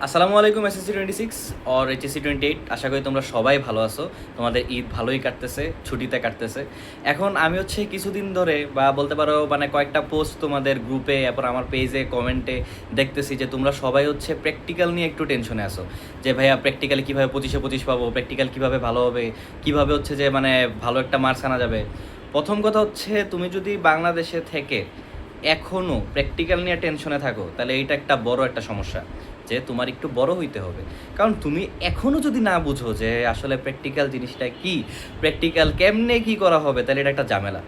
আসসালামু আলাইকুম এসএসসি 26 और এইচএসসি 28। আশা করি তোমরা সবাই ভালো আছো, তোমাদের ঈদ ভালোই কাটতেছে, ছুটিতে কাটতেছে। এখন আমি হচ্ছে কিছুদিন ধরে বা বলতে পারো মানে কয়েকটা পোস্ট তোমাদের গ্রুপে এরপর আমার পেজে কমেন্টে দেখতেছি যে তোমরা সবাই হচ্ছে প্র্যাকটিক্যাল নিয়ে একটু টেনশনে আসো, যে ভাইয়া প্র্যাকটিক্যালি কীভাবে 25-25 পাবো, প্র্যাকটিক্যাল কীভাবে ভালো হবে, কীভাবে হচ্ছে যে মানে ভালো একটা মার্কস আনা যাবে। প্রথম কথা হচ্ছে তুমি যদি বাংলাদেশে থেকে এখনও প্র্যাকটিক্যাল নিয়ে টেনশনে থাকো তাহলে এইটা একটা বড় একটা সমস্যা, যে তোমার একটু বড় হইতে হবে। কারণ তুমি এখনও যদি না বুঝো যে আসলে প্র্যাকটিক্যাল জিনিসটা কি, প্র্যাকটিক্যাল কেমনে কি করা হবে, তাহলে এটা একটা ঝামেলা।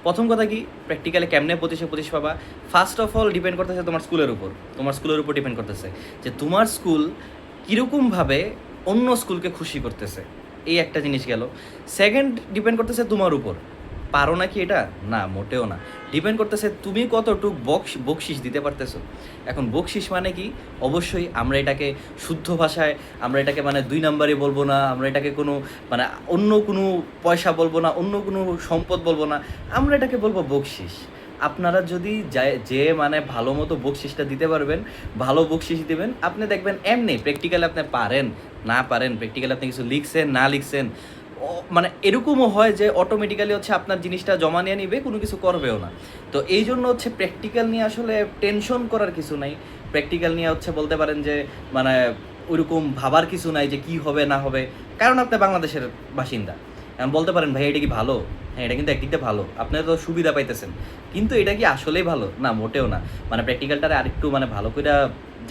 প্রথম কথা কি, প্র্যাকটিক্যালে কেমনে 25-25 পাবা, ফার্স্ট অফ অল ডিপেন্ড করতেছে তোমার স্কুলের উপর। তোমার স্কুলের উপর ডিপেন্ড করতেছে যে তোমার স্কুল কীরকমভাবে অন্য স্কুলকে খুশি করতেছে, এই একটা জিনিস গেল। সেকেন্ড ডিপেন্ড করতেছে তোমার উপর, পারো নাকি এটা, না মোটেও না। ডিপেন্ড করতেছে তুমি কতটুক বকশিস দিতে পারতেছো। এখন বকশিস মানে কি, অবশ্যই আমরা এটাকে শুদ্ধ ভাষায় আমরা এটাকে মানে 2 নাম্বারই বলবো না, আমরা এটাকে কোনো মানে অন্য কোনো পয়সা বলবো না, অন্য কোনো সম্পদ বলবো না, আমরা এটাকে বলবো বকশিস। আপনারা যদি যে মানে ভালো মতো বকশিসটা দিতে পারবেন, ভালো বকশিস দেবেন, আপনি দেখবেন এমনি প্র্যাকটিক্যালি আপনি পারেন না পারেন, প্র্যাকটিক্যালি আপনি কিছু লিখছেন না লিখছেন, মানে এরকমও হয় যে অটোমেটিক্যালি হচ্ছে আপনার জিনিসটা জমা নিয়ে নিবে, কোনো কিছু করবেও না। তো এই জন্য হচ্ছে প্র্যাকটিক্যাল নিয়ে আসলে টেনশন করার কিছু নাই। প্র্যাকটিক্যাল নিয়ে হচ্ছে বলতে পারেন যে মানে ওইরকম ভাবার কিছু নাই যে কি হবে না হবে, কারণ আপনি বাংলাদেশের বাসিন্দা। এখন বলতে পারেন ভাই এটা কি ভালো, হ্যাঁ এটা কিন্তু একদিকটা ভালো, আপনারা তো সুবিধা পাইতেছেন, কিন্তু এটা কি আসলেই ভালো, না মোটেও না। মানে প্র্যাকটিক্যালটারে আরেকটু মানে ভালো করে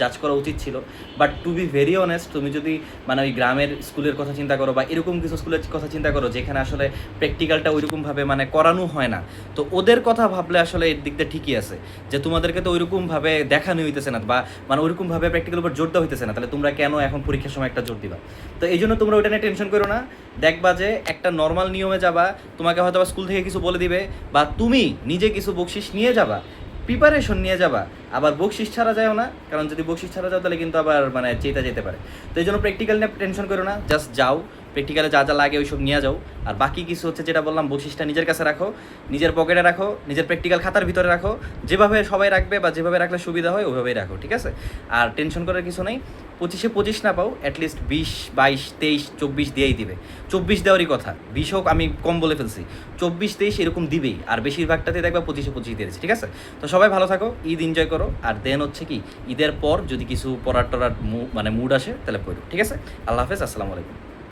জাজ করা উচিত ছিল। But to be very honest, তুমি যদি মানে ওই গ্রামের স্কুলের কথা চিন্তা করো বা এরকম কিছু স্কুলের কথা চিন্তা করো যেখানে আসলে প্র্যাকটিক্যালটা ওইরকমভাবে মানে করানো হয় না, তো ওদের কথা ভাবলে আসলে এর দিকটা ঠিকই আছে, যে তোমাদেরকে তো ওইরকমভাবে দেখানো হইতেছে না বা মানে ওইরকমভাবে প্র্যাকটিক্যাল উপর জোর দেওয়া হইতেছে না, তাহলে তোমরা কেন এখন পরীক্ষার সময় একটা জোর দিবা? তো এই জন্য তোমরা ওইটা নিয়ে টেনশন করো না। দেখবা যে একটা নর্মাল নিয়মে যাবা, তোমাকে হয়তো স্কুল থেকে কিছু বলে দিবে বা তুমি নিজে কিছু বকশিস নিয়ে যাবা, প্রিপারেশন নিয়ে যাবা। আবার বকশিস ছাড়া যাও না, কারণ যদি বকশিস ছাড়া যাও তাহলে কিন্তু আবার মানে চেতা যেতে পারে। তো এই জন্য প্র্যাকটিক্যাল নিয়ে টেনশন করো না, জাস্ট যাও, প্র্যাকটিক্যালে যা যা লাগে ওইসব নিয়ে যাও। আর বাকি কিছু হচ্ছে যেটা বললাম, বকশিসটা নিজের কাছে রাখো, নিজের পকেটে রাখো, নিজের প্র্যাকটিক্যাল খাতার ভিতরে রাখো, যেভাবে সবাই রাখবে বা যেভাবে রাখলে সুবিধা হয় ওইভাবেই রাখো, ঠিক আছে? আর টেনশন করার কিছু নেই। 25-25 না পাও, অ্যাটলিস্ট 20-22-23-24 দিয়েই দিবে। 24 দেওয়ারই কথা, 20 হোক আমি কম বলে ফেলছি, 24-23 এরকম দিবেই। আর বেশিরভাগটাতে দেখবা 25-25 দিয়েছে, ঠিক আছে? তো সবাই ভালো থাকো, ঈদ এনজয় করো। আর দেন হচ্ছে কি, ঈদের পর যদি কিছু পড়ার টরার মানে মুড আসে তাহলে পড়ো, ঠিক আছে? আল্লাহ হাফেজ, আসসালামু আলাইকুম।